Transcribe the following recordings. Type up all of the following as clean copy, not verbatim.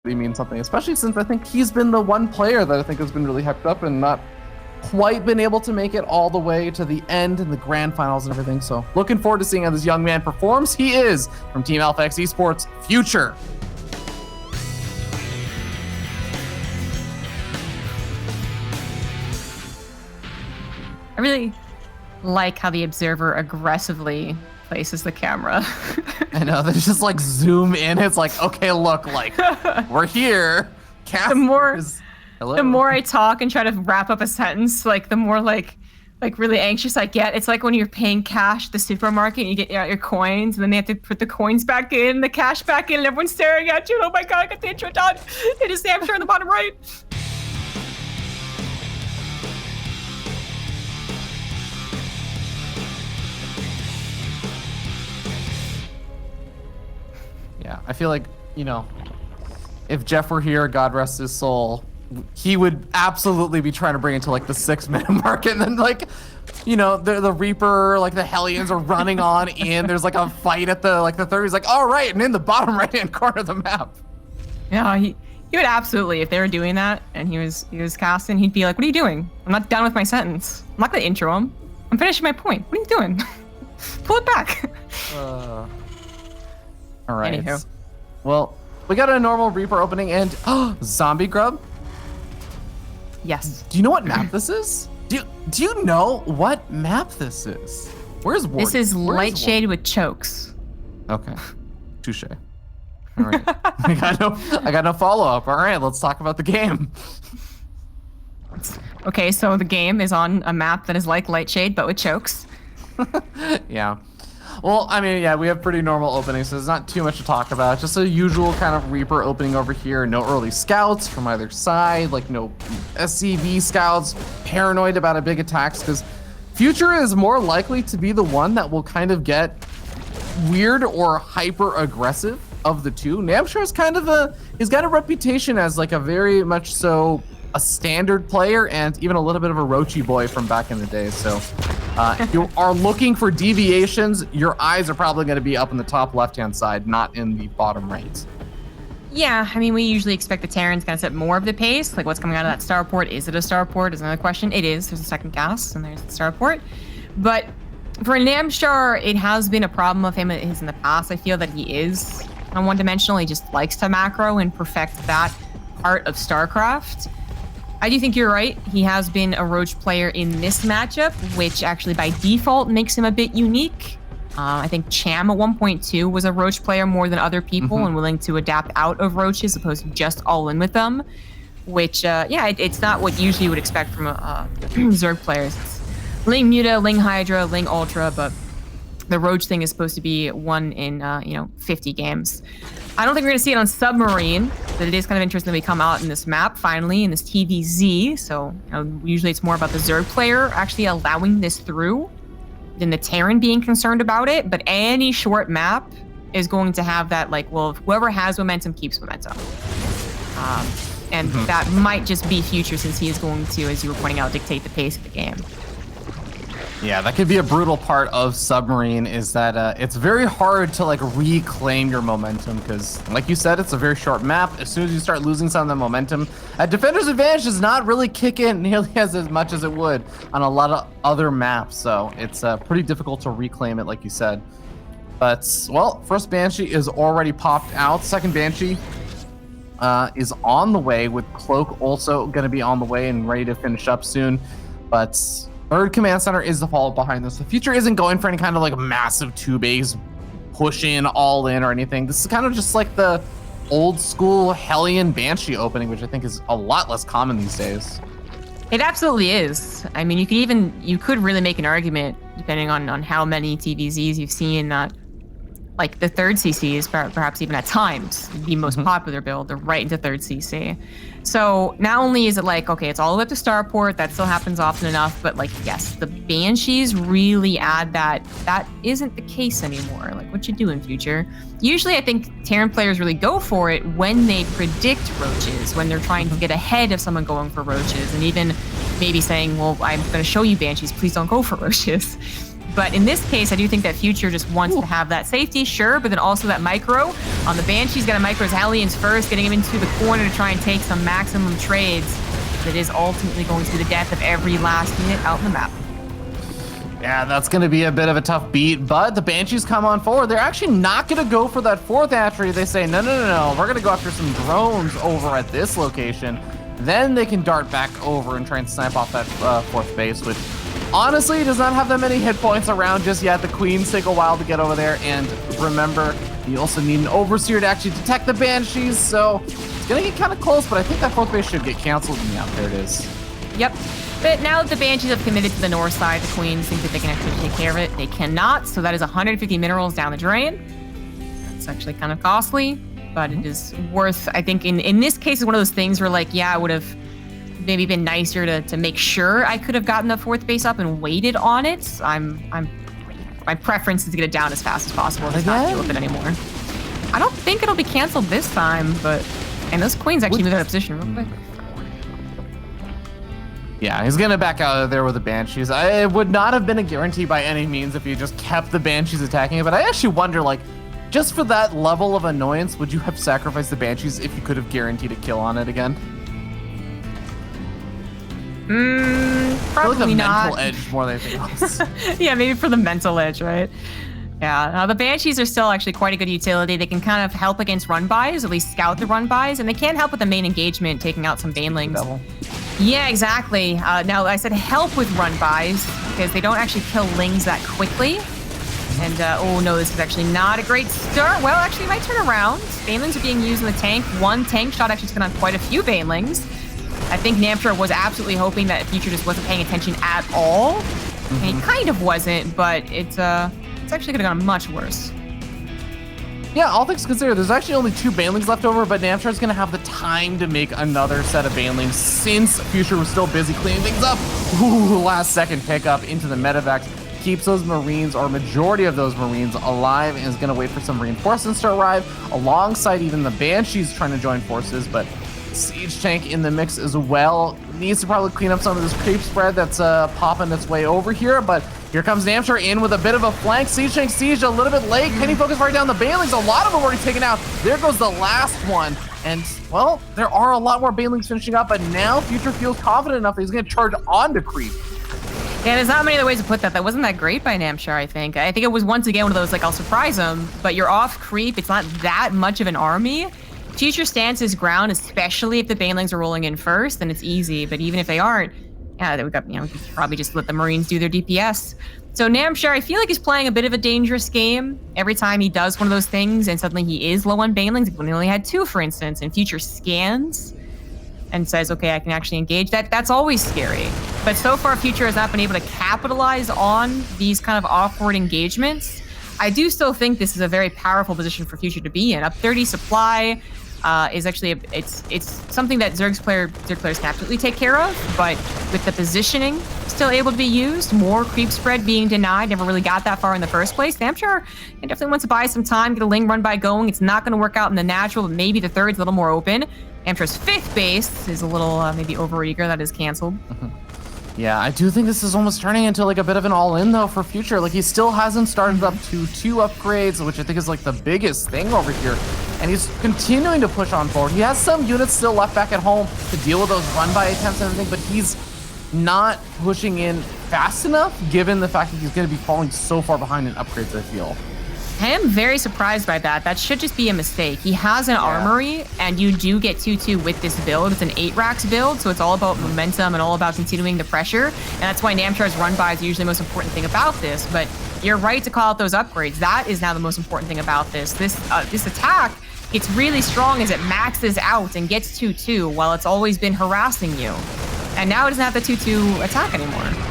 mean something, especially since I think he's been the one player that I think has been really hyped up and not quite been able to make it all the way to the end in the grand finals and everything. So looking forward to seeing how this young man performs. He is from Team Alpha X Esports Future. I really like how the observer aggressively places the camera. I know, they just like zoom in. It's like, okay, look, like we're here. The more I talk and try to wrap up a sentence, like the more like really anxious I get. It's like when you're paying cash at the supermarket and you get out your coins and then they have to put the coins back in, the cash back in, and everyone's staring at you. Oh my God, I got the intro done. It is Namshar in the bottom right. Yeah, I feel like, you know, if Jeff were here, God rest his soul, he would absolutely be trying to bring it to like the 6-minute mark, and then like, you know, the Reaper, like the Hellions are running on in. There's like a fight at the third. He's like, all right, and in the bottom right-hand corner of the map. Yeah, he would absolutely, if they were doing that and he was casting, he'd be like, what are you doing? I'm not done with my sentence. I'm not gonna intro him. I'm finishing my point. What are you doing? Pull it back. All right. Anywho. Well, we got a normal Reaper opening and Zombie Grub. Yes. Do you know what map this is? Do you know what map this is? Where's Warden? This is Lightshade with chokes. Okay. Touche. All right. I got no follow-up. All right, let's talk about the game. Okay, so the game is on a map that is like Lightshade, but with chokes. Yeah. Well, I mean, yeah, we have pretty normal openings, so there's not too much to talk about. Just a usual kind of Reaper opening over here. No early scouts from either side, like no SCV scouts, paranoid about a big attacks, because Future is more likely to be the one that will kind of get weird or hyper aggressive of the two. Namshar is kind of he's got a reputation as like a very much so a standard player and even a little bit of a roachy boy from back in the day. So if you are looking for deviations, your eyes are probably going to be up in the top left-hand side, not in the bottom right. Yeah, I mean, we usually expect the Terran's going to set more of the pace. Like, what's coming out of that starport? Is it a starport? Is another question. It is. There's a second gas, and there's the starport. But for Namshar, it has been a problem of him in the past. I feel that he is one-dimensional. He just likes to macro and perfect that part of StarCraft. I do think you're right. He has been a Roach player in this matchup, which actually by default makes him a bit unique. I think Cham at 1.2 was a Roach player more than other people and willing to adapt out of Roaches as opposed to just all in with them, which, yeah, it's not what usually you would expect from Zerg players. It's Ling Muta, Ling Hydra, Ling Ultra, but the Roach thing is supposed to be one in, 50 games. I don't think we're going to see it on Submarine, but it is kind of interesting that we come out in this map, finally, in this TVZ. So, usually it's more about the Zerg player actually allowing this through than the Terran being concerned about it. But any short map is going to have that, like, well, whoever has momentum keeps momentum. And that might just be Future, since he is going to, as you were pointing out, dictate the pace of the game. Yeah, that could be a brutal part of Submarine, is that it's very hard to like reclaim your momentum, because like you said, it's a very short map. As soon as you start losing some of the momentum, Defender's Advantage does not really kick in nearly as much as it would on a lot of other maps, so it's pretty difficult to reclaim it, like you said. But, well, first Banshee is already popped out. Second Banshee is on the way, with Cloak also going to be on the way and ready to finish up soon. But third command center is the follow behind this. The Future isn't going for any kind of like massive 2-base push in, all in or anything. This is kind of just like the old school Hellion Banshee opening, which I think is a lot less common these days. It absolutely is. I mean, you could really make an argument, depending on how many TVZs you've seen, that like the third CC is perhaps even at times the most popular build. They're right into third CC. So not only is it like, okay, it's all the way up to Starport, that still happens often enough, but like, yes, the Banshees really add that isn't the case anymore. Like, what you do in Future? Usually I think Terran players really go for it when they predict Roaches, when they're trying to get ahead of someone going for Roaches, and even maybe saying, well, I'm going to show you Banshees, please don't go for Roaches. But in this case, I do think that Future just wants to have that safety, sure, but then also that micro. On the Banshee's got to micro his Hellions first, getting him into the corner to try and take some maximum trades. That is ultimately going to be the death of every last unit out in the map. Yeah, that's going to be a bit of a tough beat, but the Banshees come on forward. They're actually not going to go for that 4th hatchery. They say, no, we're going to go after some drones over at this location. Then they can dart back over and try and snipe off that 4th base, which honestly does not have that many hit points around just yet. The Queens take a while to get over there, and remember, you also need an Overseer to actually detect the Banshees, so it's going to get kind of close, but I think that 4th base should get canceled. Yeah, there it is. Yep. But now that the Banshees have committed to the north side, the Queens think that they can actually take care of it. They cannot, so that is 150 minerals down the drain. It's actually kind of costly, but it is worth, I think, in this case, it's one of those things where, like, yeah, I would have maybe been nicer to make sure I could have gotten the 4th base up and waited on it. My preference is to get it down as fast as possible and not deal with it anymore. I don't think it'll be canceled this time, but, and those Queens actually move out of position real quick. Yeah, he's gonna back out of there with the Banshees. It would not have been a guarantee by any means if he just kept the Banshees attacking it, but I actually wonder, like, just for that level of annoyance, would you have sacrificed the Banshees if you could have guaranteed a kill on it again? Probably the not. mental edge more than anything else. Yeah, maybe for the mental edge, right? Yeah, the Banshees are still actually quite a good utility. They can kind of help against run-bys, at least scout the run-bys, and they can help with the main engagement, taking out some Banelings. Double. Yeah, exactly. Now, I said help with run-bys, because they don't actually kill Lings that quickly. And, oh no, this is actually not a great start. Well, actually, it might turn around. Banelings are being used in the tank. One tank shot actually took on quite a few Banelings. I think Namshar was absolutely hoping that Future just wasn't paying attention at all. And he kind of wasn't, but it's actually could have gone much worse. Yeah, all things considered, there's actually only 2 Banelings left over, but Namshar's gonna have the time to make another set of Banelings since Future was still busy cleaning things up. Ooh, last second pickup into the medevac. Keeps those Marines, or majority of those Marines, alive and is gonna wait for some reinforcements to arrive, alongside even the Banshees trying to join forces, but Siege Tank in the mix as well. Needs to probably clean up some of this creep spread that's popping its way over here, but here comes Namshar in with a bit of a flank. Siege Tank sieged a little bit late. Can he focus right down the Banelings? A lot of them already taken out. There goes the last one. And, well, there are a lot more Banelings finishing up, but now Future feels confident enough that he's going to charge on to creep. Yeah, there's not many other ways to put that. That wasn't that great by Namshar, I think. I think it was once again one of those, like, I'll surprise him, but you're off creep. It's not that much of an army. Future stands his ground, especially if the Banelings are rolling in first, then it's easy. But even if they aren't, yeah, we got, you know, probably just let the Marines do their DPS. So Namshar, I feel like he's playing a bit of a dangerous game every time he does one of those things, and suddenly he is low on Banelings. When he only had 2, for instance, and Future scans and says, okay, I can actually engage. That's always scary. But so far, Future has not been able to capitalize on these kind of awkward engagements. I do still think this is a very powerful position for Future to be in. Up 30 supply is actually it's something that Zerg players can absolutely take care of, but with the positioning still able to be used, more creep spread being denied, never really got that far in the first place. Namshar definitely wants to buy some time, get a Ling run by going. It's not going to work out in the natural, but maybe the 3rd's a little more open. Namshar's 5th base is a little maybe overeager. That is canceled. Yeah, I do think this is almost turning into like a bit of an all-in though for Future. Like he still hasn't started up to 2 upgrades, which I think is like the biggest thing over here. And he's continuing to push on forward. He has some units still left back at home to deal with those run-by attempts and everything, but he's not pushing in fast enough given the fact that he's going to be falling so far behind in upgrades, I feel. I am very surprised by that. That should just be a mistake. He has an armory, and you do get 2-2 with this build. It's an 8 racks build, so it's all about momentum and all about continuing the pressure. And that's why Namshar's run-by is usually the most important thing about this. But you're right to call out those upgrades. That is now the most important thing about this. This attack gets really strong as it maxes out and gets 2-2 while it's always been harassing you. And now it doesn't have the 2-2 attack anymore.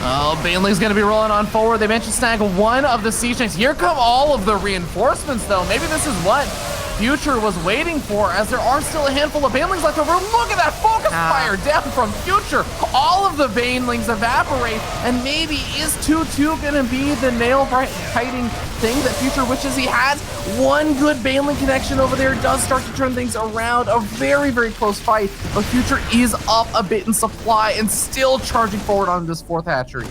Oh, Baneling's going to be rolling on forward. They managed to snag 1 of the siege tanks. Here come all of the reinforcements, though. Maybe this is what Future was waiting for, as there are still a handful of Banelings left over. Look at that focus fire down from Future. All of the Banelings evaporate, and maybe is 2-2 going to be the nail-biting thing that Future wishes he had? One good Baneling connection over there does start to turn things around. A very, very close fight, but Future is up a bit in supply and still charging forward on this 4th hatchery.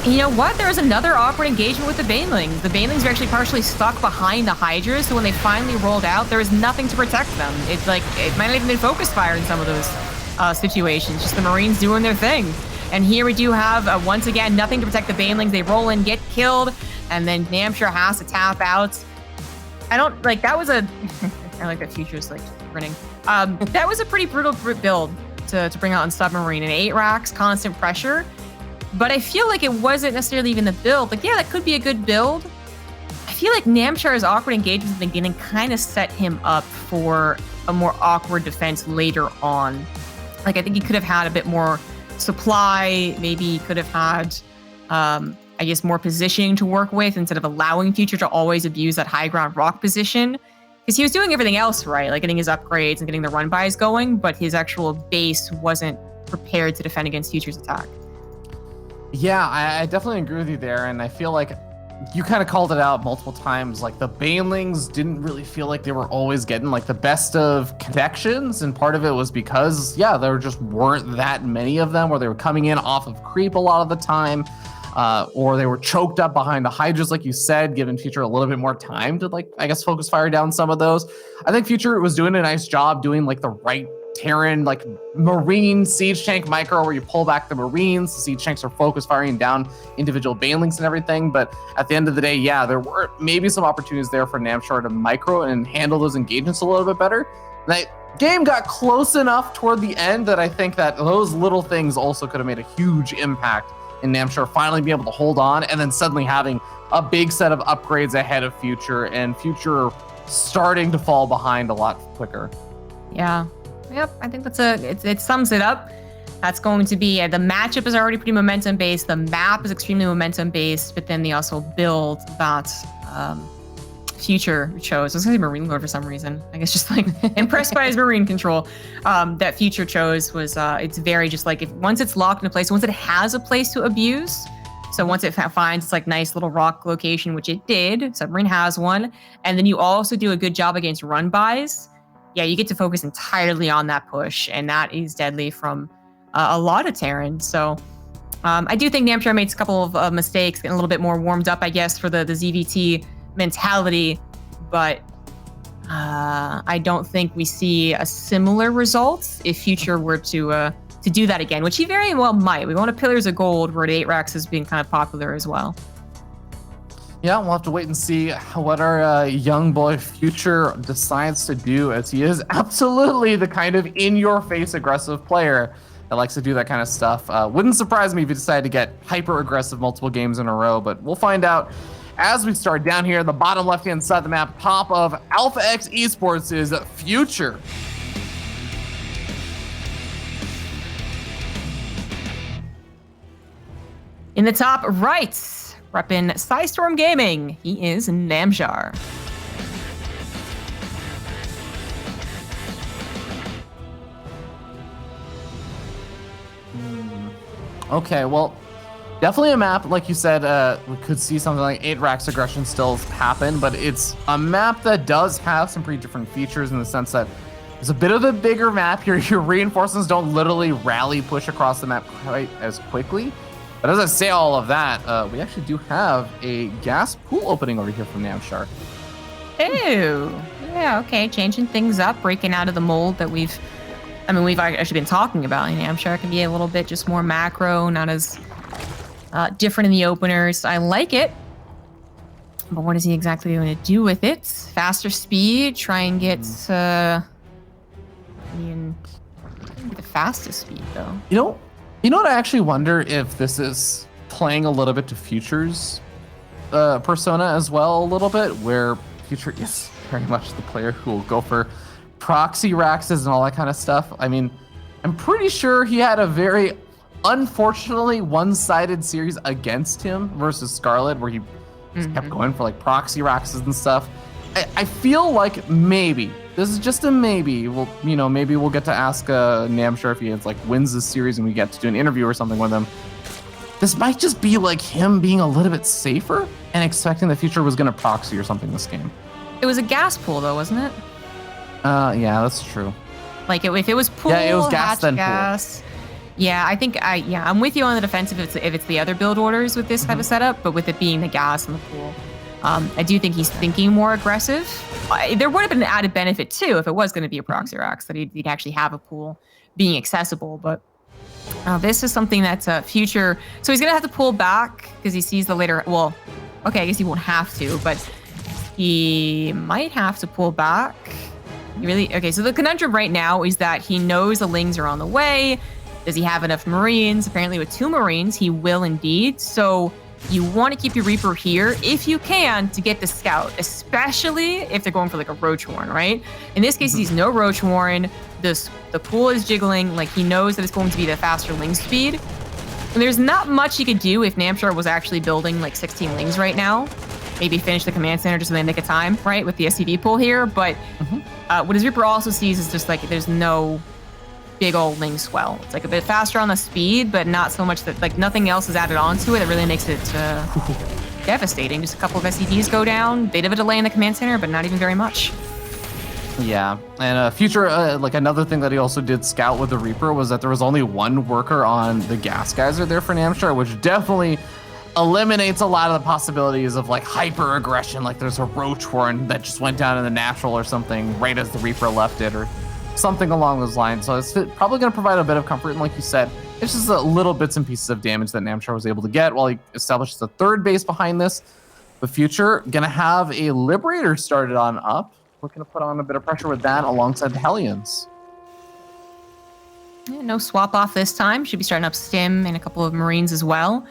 You know what? There was another awkward engagement with the Banelings. The Banelings were actually partially stuck behind the Hydras, so when they finally rolled out, there was nothing to protect them. It's like, it might not even been focus fire in some of those situations, just the Marines doing their thing. And here we do have, once again, nothing to protect the Banelings. They roll in, get killed, and then Namshar has to tap out. I don't, like, that was a, I like that Future's, like, grinning. That was a pretty brutal build to bring out on Submarine. And 8 racks, constant pressure. But I feel like it wasn't necessarily even the build. Like, yeah, that could be a good build. I feel like Namshar's awkward engagements in the beginning kind of set him up for a more awkward defense later on. Like, I think he could have had a bit more supply. Maybe he could have had, I guess, more positioning to work with instead of allowing Future to always abuse that high ground rock position. Because he was doing everything else right, like getting his upgrades and getting the run bys going, but his actual base wasn't prepared to defend against Future's attack. Yeah, I definitely agree with you there, and I feel like you kind of called it out multiple times. Like, the Banelings didn't really feel like they were always getting like the best of connections, and part of it was because, yeah, there just weren't that many of them, where they were coming in off of creep a lot of the time, or they were choked up behind the Hydras, like you said, giving Future a little bit more time to, like, I guess, focus fire down some of those. I think Future was doing a nice job doing like the right Terran, like, Marine siege tank micro, where you pull back the Marines. The siege tanks are focus firing down individual Banelings and everything. But at the end of the day, yeah, there were maybe some opportunities there for Namshar to micro and handle those engagements a little bit better. That game got close enough toward the end that I think that those little things also could have made a huge impact in Namshar finally being able to hold on, and then suddenly having a big set of upgrades ahead of Future, and Future starting to fall behind a lot quicker. Yeah. Yep, I think that's it sums it up. That's going to be, the matchup is already pretty momentum based. The map is extremely momentum based, but then they also build that Future chose. I was going to say Marine Lord for some reason. I guess just like impressed by his Marine control. That Future chose was, it's very just like, once it's locked in a place, once it has a place to abuse, so once it finds its like nice little rock location, which it did, Submarine has one, and then you also do a good job against run bys, yeah, you get to focus entirely on that push, and that is deadly from a lot of Terran. So I do think Namshar made a couple of mistakes, getting a little bit more warmed up, I guess, for the ZVT mentality, but I don't think we see a similar result if Future were to do that again, which he very well might. We want a Pillars of Gold, where the 8 racks has been kind of popular as well. Yeah, we'll have to wait and see what our young boy Future decides to do, as he is absolutely the kind of in-your-face aggressive player that likes to do that kind of stuff. Wouldn't surprise me if he decided to get hyper-aggressive multiple games in a row, but we'll find out as we start down here in the bottom left-hand side of the map. Top of Alpha X Esports is Future. In the top right, repping Psystorm Gaming, he is Namshar. Okay, well, definitely a map, like you said, we could see something like 8 racks aggression still happen, but it's a map that does have some pretty different features in the sense that it's a bit of a bigger map here. Your reinforcements don't literally rally push across the map quite as quickly. But as I say all of that, we actually do have a gas pool opening over here from Namshar. Ew. Yeah, okay. Changing things up, breaking out of the mold that we've actually been talking about. Namshar can be a little bit just more macro, not as different in the openers. I like it. But what is he exactly going to do with it? Faster speed, try and get the fastest speed, though. You know what? I actually wonder if this is playing a little bit to Future's persona as well, a little bit, where Future is very much the player who will go for proxy raxes and all that kind of stuff. I mean, I'm pretty sure he had a very, unfortunately, one-sided series against him versus Scarlet, where he just kept going for like proxy raxes and stuff. I feel like maybe this is just a maybe. Maybe we'll get to ask Namshar if he wins this series and we get to do an interview or something with him. This might just be like him being a little bit safer and expecting the Future was going to proxy or something this game. It was a gas pool, though, wasn't it? Yeah, that's true. Like if it was pool, yeah, it was gas hatch then gas. pool. Yeah, I think I'm with you on the defensive if it's the other build orders with this type of setup, but with it being the gas and the pool, I do think he's thinking more aggressive. There would have been an added benefit too if it was going to be a proxy racks that he'd actually have a pool being accessible, but this is something that's a future. So he's going to have to pull back because he sees the later. Well, okay, I guess he won't have to, but he might have to pull back. Okay, so the conundrum right now is that he knows the Lings are on the way. Does he have enough Marines? Apparently with 2 Marines, he will indeed. So you want to keep your Reaper here if you can to get the Scout, especially if they're going for like a Roach Warren, right? In this case, he's no Roach Warren. The pool is jiggling. Like he knows that it's going to be the faster Ling speed. And there's not much he could do if Namshar was actually building like 16 Lings right now. Maybe finish the command center just so they make a time, right? With the SCV pool here. But what his Reaper also sees is just like there's no big old Ling swell. It's like a bit faster on the speed, but not so much that like nothing else is added onto it. It really makes it devastating. Just a couple of SCVs go down. Bit of a delay in the command center, but not even very much. Yeah, and future, like another thing that he also did scout with the Reaper was that there was only 1 worker on the gas geyser there for Namshar, which definitely eliminates a lot of the possibilities of like hyper aggression. Like there's a Roach Warren that just went down in the natural or something right as the Reaper left it, or something along those lines. So it's probably going to provide a bit of comfort. And like you said, it's just a little bits and pieces of damage that Namshar was able to get while he establishes the 3rd base behind this. The future going to have a Liberator started on up. Looking to put on a bit of pressure with that alongside the Hellions. Yeah, no swap off this time. Should be starting up Stim and a couple of Marines as well.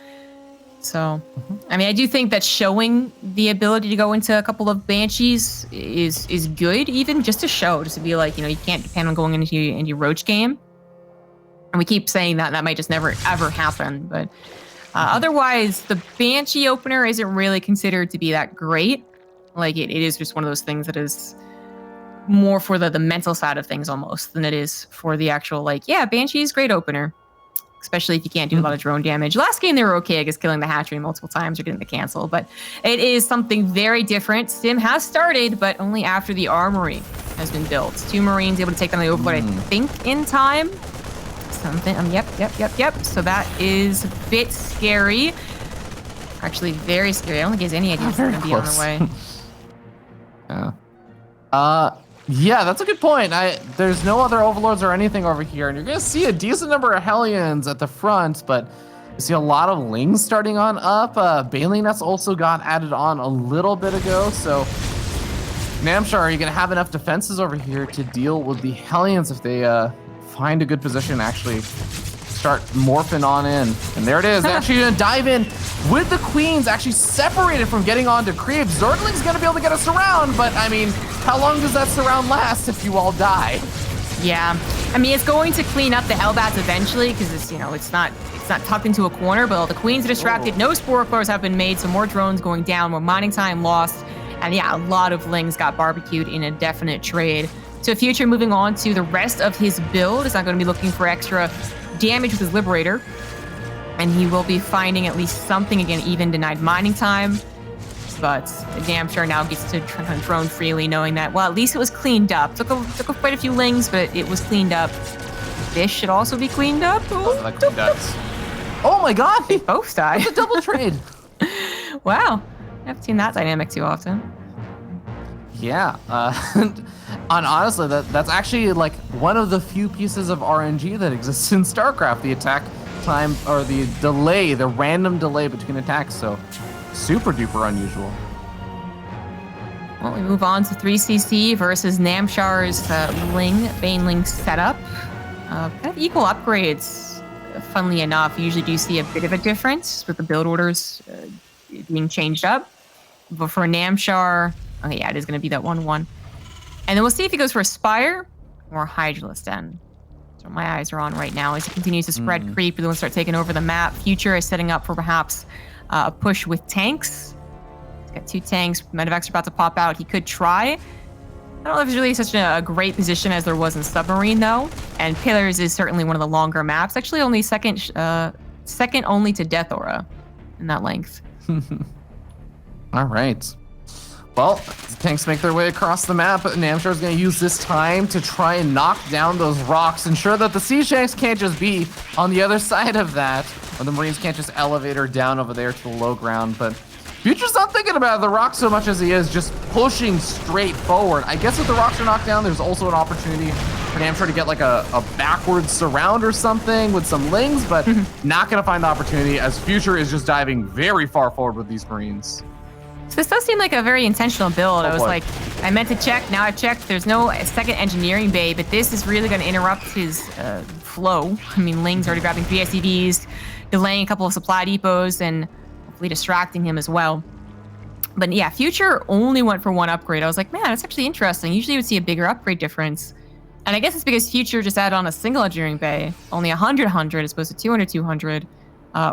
So, I mean, I do think that showing the ability to go into a couple of Banshees is good, even just to show, just to be like, you can't depend on going into your Roach game. And we keep saying that might just never, ever happen. But otherwise, the Banshee opener isn't really considered to be that great. Like, it is just one of those things that is more for the mental side of things almost than it is for the actual, like, yeah, Banshee is great opener. Especially if you can't do a lot of drone damage. Last game, they were okay, I guess, killing the hatchery multiple times or getting the cancel. But it is something very different. Stim has started, but only after the armory has been built. 2 Marines able to take down the Overlord, I think, in time. Something, yep. So that is a bit scary. Actually, very scary. I don't think he has any idea what's going to be on the way. Yeah, that's a good point. There's no other Overlords or anything over here, and you're going to see a decent number of Hellions at the front, but you see a lot of Lings starting on up. Baleen Nets also got added on a little bit ago, so Namshar, are you going to have enough defenses over here to deal with the Hellions if they find a good position, actually start morphing on in? And there it is. They're actually going to dive in with the Queens actually separated from getting onto Creep. Zergling's going to be able to get a surround, but I mean, how long does that surround last if you all die? Yeah, I mean, it's going to clean up the Hellbats eventually because it's, it's not tucked into a corner, but all the Queens are distracted. No Spore Cores have been made, so more drones going down, more mining time lost. And yeah, a lot of Lings got barbecued in a definite trade. So Future moving on to the rest of his build is not going to be looking for extra damage with his Liberator. And he will be finding at least something, again, even denied mining time. But Namshar now gets to drone freely, knowing that, well, at least it was cleaned up. Took quite a few Lings, but it was cleaned up. This should also be cleaned up. Oh my god! They both died. It's a double trade. Wow. I haven't seen that dynamic too often. Yeah. And honestly, that's actually like one of the few pieces of RNG that exists in StarCraft. The attack time, or the delay, the random delay between attacks. So super duper unusual. Well, we move on to 3CC versus Namshar's Baneling setup. Kind of equal upgrades, funnily enough. You usually do see a bit of a difference with the build orders being changed up. But for Namshar, okay, yeah, it is going to be that 1-1. And then we'll see if he goes for a Spire or Hydralisk Den. So my eyes are on right now as he continues to spread creep. We're going to start taking over the map. Future is setting up for perhaps a push with tanks. He's got 2 tanks. Medivacs are about to pop out. He could try. I don't know if it's really such a great position as there was in Submarine, though. And Pillars is certainly one of the longer maps. Actually, only second only to Death Aura in that length. All right. Well, the tanks make their way across the map. Namshar is going to use this time to try and knock down those rocks, ensure that the siege tanks can't just be on the other side of that, or the Marines can't just elevator down over there to the low ground. But Future's not thinking about the rocks so much as he is just pushing straight forward. I guess if the rocks are knocked down, there's also an opportunity for Namshar to get like a backwards surround or something with some lings, but not going to find the opportunity as Future is just diving very far forward with these Marines. So this does seem like a very intentional build. I was like, I meant to check, now I've checked. There's no second engineering bay, but this is really going to interrupt his flow. I mean, Ling's already grabbing 3 SCVs, delaying a couple of supply depots, and hopefully distracting him as well. But yeah, Future only went for 1 upgrade. I was like, man, that's actually interesting. Usually you would see a bigger upgrade difference. And I guess it's because Future just added on a single engineering bay, only 100 as opposed to 200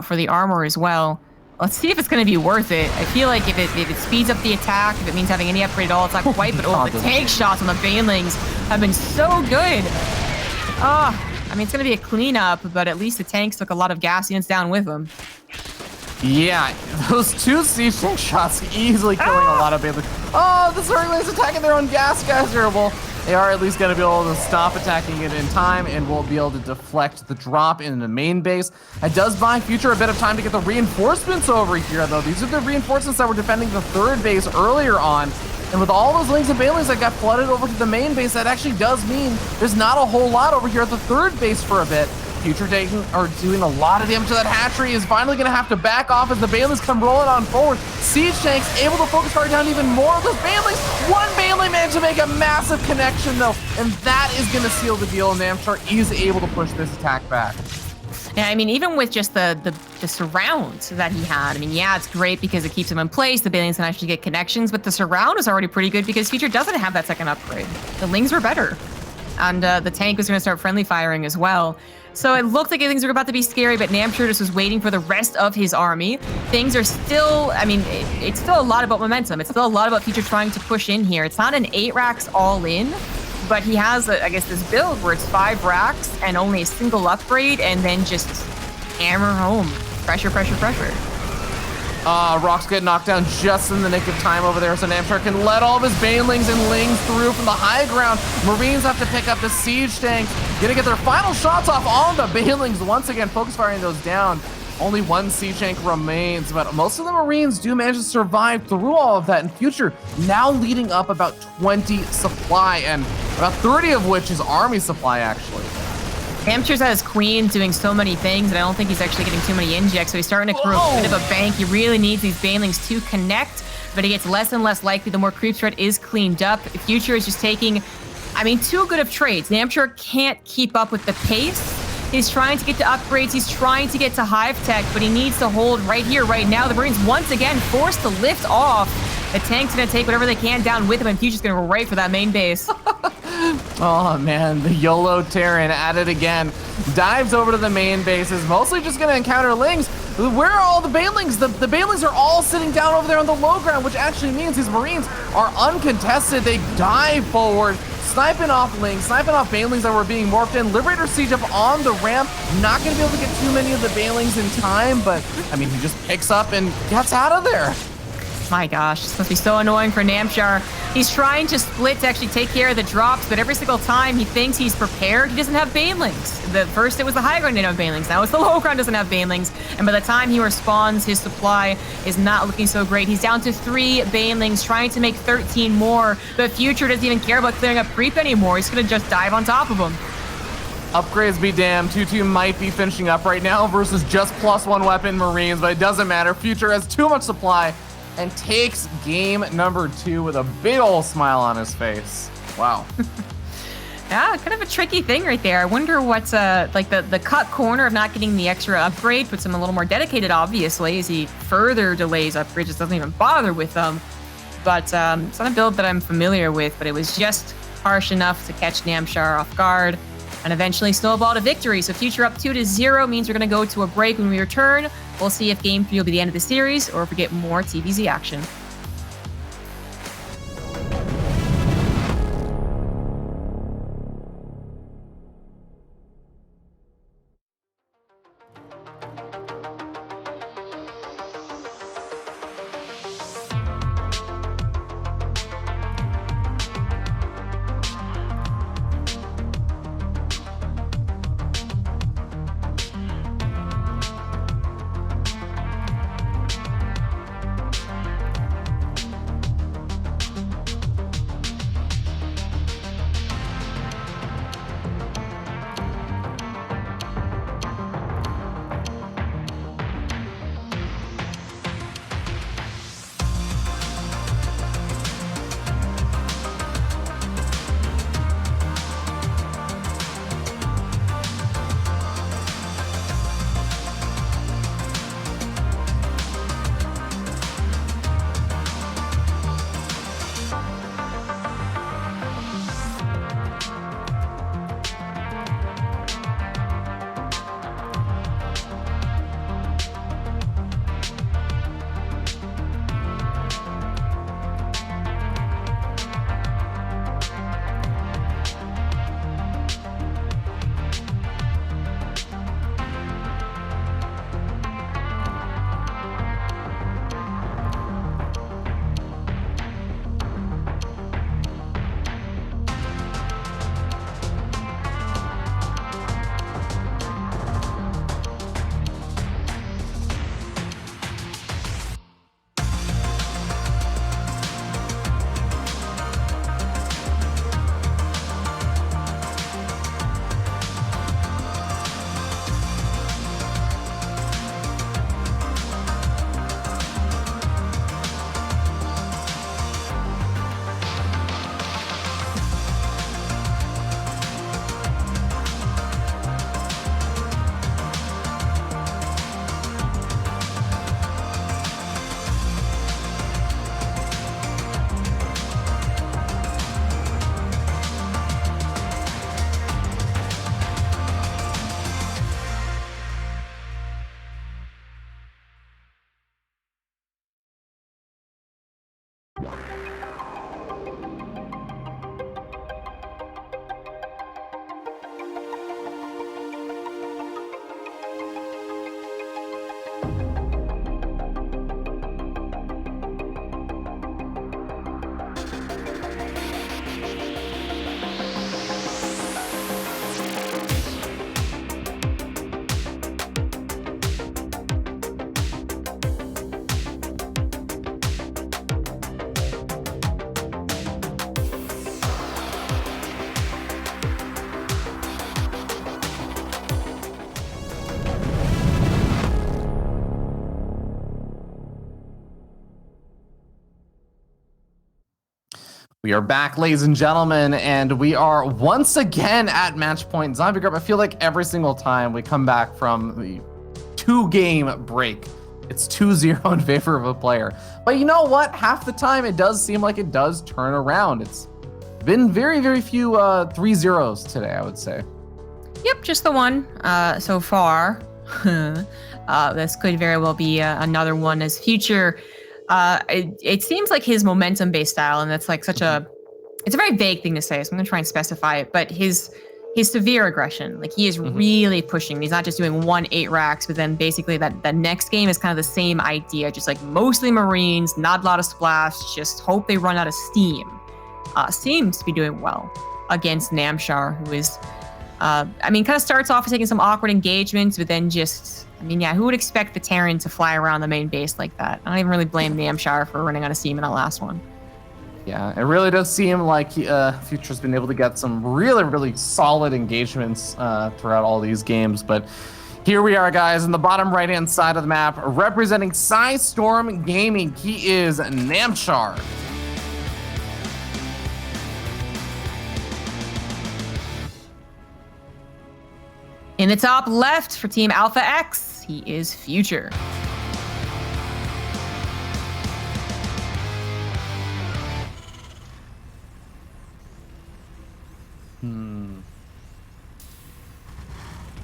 for the armor as well. Let's see if it's going to be worth it. I feel like if it speeds up the attack, if it means having any upgrade at all, it's not quite, but the tank shots on the Banelings have been so good. I mean, it's going to be a cleanup, but at least the tanks took a lot of gas units down with them. Yeah, those 2 siege tank shots easily killing a lot of Banelings. Oh, the Zerglings attacking their own gas geyser. Well, they are at least going to be able to stop attacking it in time and will be able to deflect the drop in the main base. It does buy Future a bit of time to get the reinforcements over here, though. These are the reinforcements that were defending the 3rd base earlier on. And with all those Lings and Banelings that got flooded over to the main base, that actually does mean there's not a whole lot over here at the 3rd base for a bit. Future doing a lot of damage to that hatchery, is finally going to have to back off as the Banelings come rolling on forward. Siege tanks able to focus fire down even more of those Banelings. 1 Baneling managed to make a massive connection though, and that is going to seal the deal. Namshar is able to push this attack back. Yeah, I mean, even with just the surround that he had, I mean, yeah, it's great because it keeps him in place. The Banelings can actually get connections, but the surround is already pretty good because Future doesn't have that second upgrade. The Lings were better, and the tank was going to start friendly firing as well. So it looked like things were about to be scary, but Namshar just was waiting for the rest of his army. Things are still, I mean, it's still a lot about momentum. It's still a lot about Future trying to push in here. It's not an 8 racks all in, but he has, I guess, this build where it's 5 racks and only a single upgrade, and then just hammer home. Pressure, pressure, pressure. Rocks get knocked down just in the nick of time over there, so Namshar can let all of his Banelings and Lings through from the high ground. Marines have to pick up the siege tanks, gonna get their final shots off on the Banelings. Once again, focus firing those down. Only 1 siege tank remains, but most of the Marines do manage to survive through all of that in Future, now leading up about 20 supply, and about 30 of which is army supply, actually. Namshar's had his queen doing so many things, and I don't think he's actually getting too many injects, so he's starting to create a bit of a bank. He really needs these Banelings to connect, but it gets less and less likely the more creep threat is cleaned up. Future is just taking, I mean, too good of trades. Namshar can't keep up with the pace. He's trying to get to upgrades, he's trying to get to hive tech, but he needs to hold right here, right now. The Marines once again forced to lift off. The tank's gonna take whatever they can down with him, and Future's gonna go right for that main base. Oh man, the YOLO Terran at it again. Dives over to the main base, is mostly just gonna encounter Lings. Where are all the Banelings? The Banelings are all sitting down over there on the low ground, which actually means these Marines are uncontested. They dive forward, sniping off Lings, sniping off Banelings that were being morphed in. Liberator Siege up on the ramp. Not gonna be able to get too many of the Banelings in time, but I mean, he just picks up and gets out of there. My gosh, this must be so annoying for Namshar. He's trying to split to actually take care of the drops, but every single time he thinks he's prepared, he doesn't have Banelings. First it was the high ground didn't have Banelings, now it's the low ground doesn't have Banelings, and by the time he responds, his supply is not looking so great. He's down to 3 Banelings, trying to make 13 more, but Future doesn't even care about clearing up creep anymore. He's gonna just dive on top of him. Upgrades be damned. 2-2 might be finishing up right now versus just +1 weapon Marines, but it doesn't matter. Future has too much supply and takes game number 2 with a big old smile on his face. Wow. Yeah, kind of a tricky thing right there. I wonder what's like the cut corner of not getting the extra upgrade puts him a little more dedicated, obviously, as he further delays upgrades, just doesn't even bother with them. But it's not a build that I'm familiar with, but it was just harsh enough to catch Namshar off guard and eventually snowball to victory. So Future up 2-0 means we're going to go to a break. When we return, we'll see if Game 3 will be the end of the series or if we get more TVZ action. We are back, ladies and gentlemen, and we are once again at match point. Zombie Grub, I feel like every single time we come back from the 2-game break, it's 2-0 in favor of a player. But you know what? Half the time, it does seem like it does turn around. It's been very, very few 3-0s today, I would say. Yep, just the one so far. This could very well be another one as future. It seems like his momentum-based style, and that's like such it's a very vague thing to say, so I'm gonna try and specify it, but his severe aggression, like he is really pushing. He's not just doing 8 racks, but then basically that next game is kind of the same idea, just like mostly Marines, not a lot of splash, just hope they run out of steam. Seems to be doing well against Namshar, who is, kind of starts off taking some awkward engagements, but then just, who would expect the Terran to fly around the main base like that? I don't even really blame Namshar for running out of steam in that last one. Yeah, it really does seem like Future's been able to get some really, really solid engagements throughout all these games. But here we are, guys, in the bottom right-hand side of the map, representing Storm Gaming. He is Namshar. In the top left for Team Alpha X, he is Future.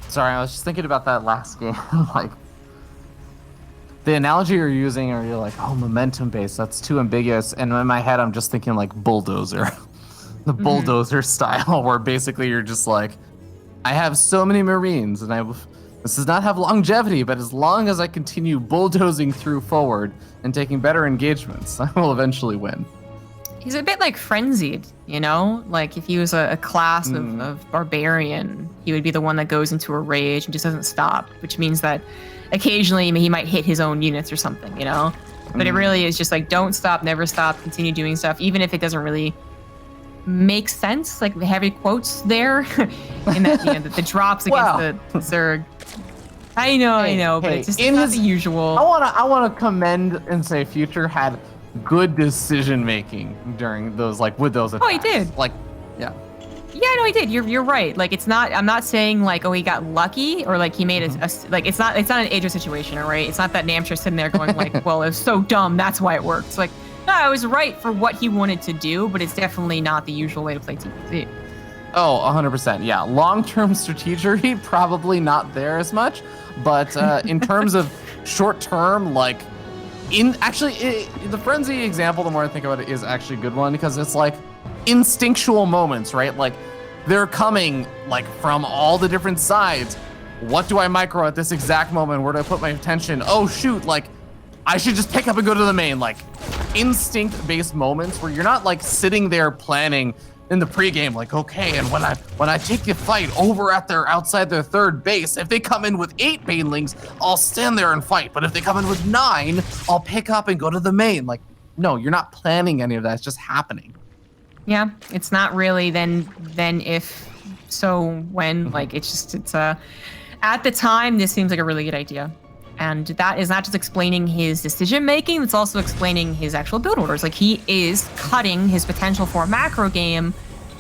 Sorry, I was just thinking about that last game. Like, the analogy you're using, or you're like, oh, momentum based, that's too ambiguous. And in my head, I'm just thinking like bulldozer. The bulldozer style, where basically you're just like, I have so many Marines, and this does not have longevity, but as long as I continue bulldozing through forward and taking better engagements, I will eventually win. He's a bit like Frenzied, you know? Like, if he was a class of Barbarian, he would be the one that goes into a rage and just doesn't stop, which means that occasionally he might hit his own units or something, you know? But it really is just like, don't stop, never stop, continue doing stuff, even if it doesn't really make sense, like the heavy quotes there, in that, the drops against the Zerg. I know, but it's just not the usual. I wanna commend and say Future had good decision making during those, like, with those attacks. Oh, he did. Like, yeah. Yeah, no, he did. You're right. Like, it's not. I'm not saying like, oh, he got lucky, or like he made like it's not an Aegis situation, all right? It's not that Namshar's sitting there going like, well, it's so dumb, that's why it worked. Like, no, I was right for what he wanted to do, but it's definitely not the usual way to play TPC. Oh, 100%. Yeah, long-term strategy probably not there as much, but in terms of short-term, like. The Frenzy example, the more I think about it, is actually a good one, because it's like instinctual moments, right? Like, they're coming like from all the different sides. What do I micro at this exact moment? Where do I put my attention? Oh shoot, like I should just pick up and go to the main. Like, instinct-based moments where you're not like sitting there planning in the pregame, like, okay, and when I take the fight over at outside their third base, if they come in with 8 banelings, I'll stand there and fight. But if they come in with 9, I'll pick up and go to the main. Like, no, you're not planning any of that. It's just happening. Yeah, it's not really then if, so when, like, it's at the time, this seems like a really good idea. And that is not just explaining his decision making, it's also explaining his actual build orders. Like, he is cutting his potential for a macro game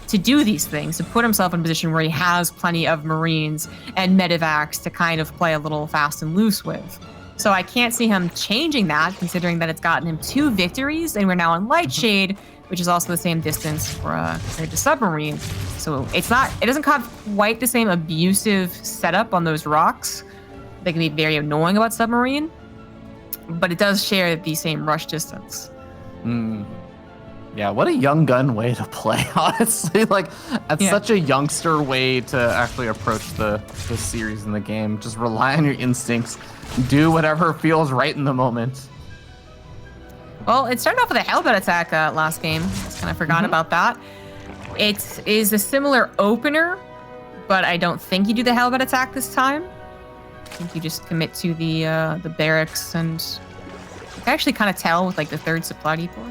to do these things, to put himself in a position where he has plenty of Marines and medevacs to kind of play a little fast and loose with. So I can't see him changing that, considering that it's gotten him 2 victories, and we're now on Lightshade, which is also the same distance for compared to Submarine. So it doesn't have quite the same abusive setup on those rocks. They can be very annoying about Submarine, but it does share the same rush distance. Yeah, what a young gun way to play, honestly. Like, that's such a youngster way to actually approach the series in the game. Just rely on your instincts. Do whatever feels right in the moment. Well, it started off with a Hellbat attack last game. I just kind of forgot about that. It is a similar opener, but I don't think you do the Hellbat attack this time. I think you just commit to the barracks, and you can actually kind of tell with like the 3rd supply depot.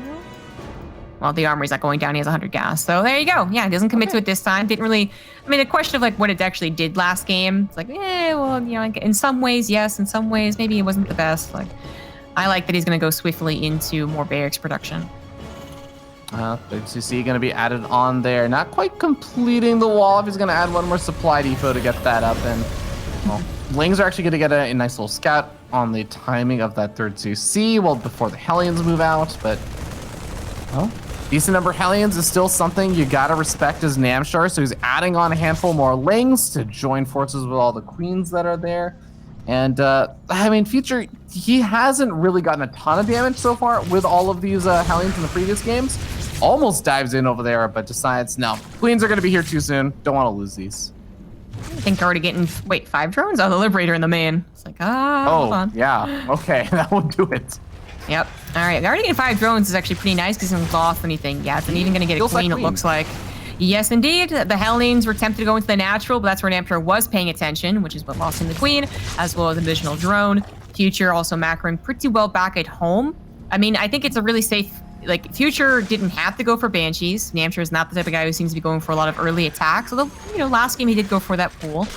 Well, the armory's not going down, he has 100 gas. So there you go. Yeah, he doesn't commit to it this time. Didn't really, a question of like what it actually did last game. It's like, like, in some ways, yes. In some ways, maybe it wasn't the best. Like, I like that he's going to go swiftly into more barracks production. You see, going to be added on there. Not quite completing the wall. If he's going to add one more supply depot to get that up. And well, Lings are actually going to get a nice little scout on the timing of that third CC. Well, before the Hellions move out. But, well, decent number of Hellions is still something you got to respect as Namshar. So he's adding on a handful more Lings to join forces with all the queens that are there. And, I mean, Future, he hasn't really gotten a ton of damage so far with all of these Hellions in the previous games. Almost dives in over there, but decides, no, Queens are going to be here too soon. Don't want to lose these. I think already getting, wait, 5 drones? Oh, the Liberator in the main. It's like, hold on. Yeah, okay, that will do it. Yep. All right, already getting 5 drones is actually pretty nice because it doesn't lost anything yet. It's even going to get a queen, it looks like. Yes, indeed. The Hellions were tempted to go into the natural, but that's where Namshar was paying attention, which is what lost him the queen, as well as the additional drone. Future also macroing pretty well back at home. I mean, I think it's a really safe, like, Future didn't have to go for Banshees. Namshar is not the type of guy who seems to be going for a lot of early attacks, although, you know, last game he did go for that pool.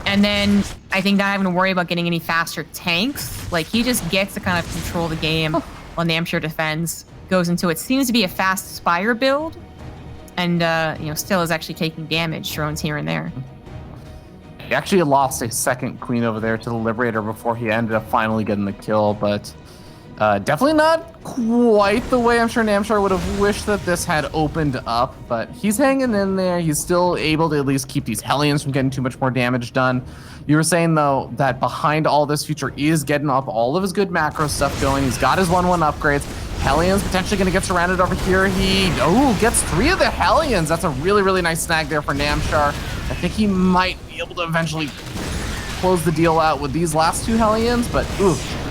And then I think not having to worry about getting any faster tanks. Like, he just gets to kind of control the game while Namshar defends, goes into it. Seems to be a fast Spire build. And, you know, still is actually taking damage, drones here and there. He actually lost a second queen over there to the Liberator before he ended up finally getting the kill, but definitely not quite the way I'm sure Namshar would have wished that this had opened up, but he's hanging in there. He's still able to at least keep these Hellions from getting too much more damage done. You were saying, though, that behind all this, Future is getting up all of his good macro stuff going. He's got his 1-1 upgrades. Hellions potentially going to get surrounded over here. He gets 3 of the Hellions. That's a really, really nice snag there for Namshar. I think he might be able to eventually close the deal out with these last 2 Hellions, but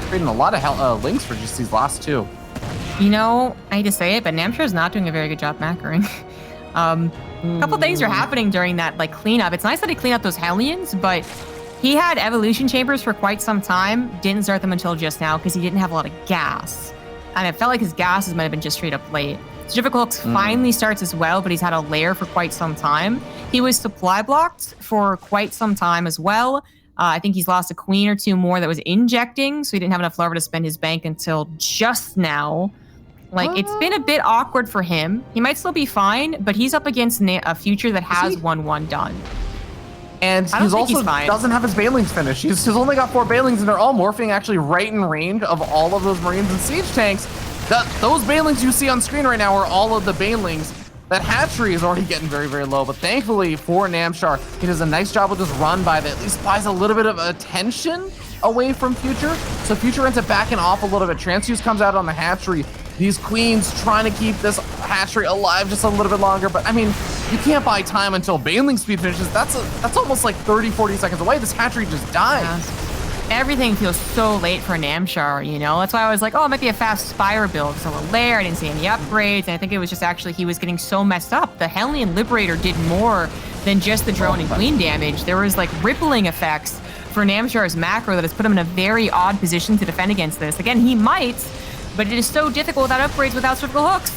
creating a lot of links for just these last 2. You know, I hate to say it, but Namshar is not doing a very good job macroing. A couple things are happening during that like cleanup. It's nice that he cleaned up those Hellions, but he had evolution chambers for quite some time. Didn't start them until just now because he didn't have a lot of gas. And it felt like his gases might have been just straight up late. Difficult finally starts as well, but he's had a lair for quite some time. He was supply blocked for quite some time as well. I think he's lost a queen or 2 more that was injecting, so he didn't have enough larva to spend his bank until just now. Like, it's been a bit awkward for him. He might still be fine, but he's up against a Future that has 1-1 done. And he's also doesn't have his Banelings finished. He's only got 4 Banelings, and they're all morphing actually right in range of all of those Marines and Siege tanks. Those Banelings you see on screen right now are all of the Banelings. That hatchery is already getting very, very low, but thankfully for Namshar, he does a nice job with this run by that at least buys a little bit of attention away from Future. So Future ends up backing off a little bit. Transfuse comes out on the hatchery. These queens trying to keep this hatchery alive just a little bit longer, but I mean, you can't buy time until Baneling speed finishes. That's almost like 30-40 seconds away. This hatchery just dies. Yeah. Everything feels so late for Namshar, you know? That's why I was like, oh, it might be a fast Spire build. So a lair, I didn't see any upgrades, and I think it was just actually he was getting so messed up. The Hellion Liberator did more than just the drone and queen damage. There was like rippling effects for Namshar's macro that has put him in a very odd position to defend against this. Again, he might, but it is so difficult without upgrades, without circle hooks.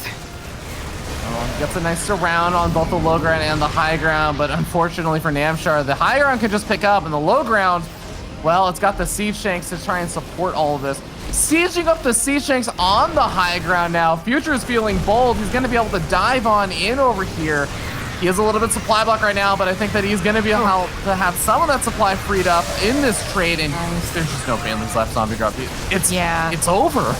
Gets a nice surround on both the low ground and the high ground, but unfortunately for Namshar, the high ground can just pick up, and the low ground, well, it's got the siege tanks to try and support all of this. Sieging up the siege tanks on the high ground now. Future's feeling bold. He's going to be able to dive on in over here. He is a little bit supply block right now, but I think that he's going to be able to have some of that supply freed up in this trade, and there's just no Banelings left. Zombie drop. It's over.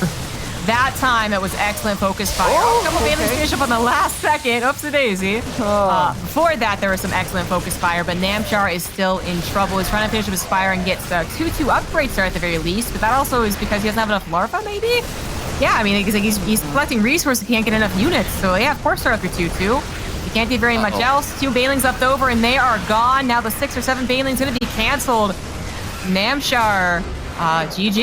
That time, it was excellent focus fire. A couple Banelings finish up on the last second. Oopsie-daisy. Before that, there was some excellent focus fire, but Namshar is still in trouble. He's trying to finish up his fire and gets 2-2 upgrades there at the very least, but that also is because he doesn't have enough larva, maybe? Yeah, I mean, he's collecting resources, he can't get enough units, so yeah, of course start with 2-2. You can't do very much else. 2 Banelings left over, and they are gone. Now the 6 or 7 Banelings going to be canceled. Namshar, GG.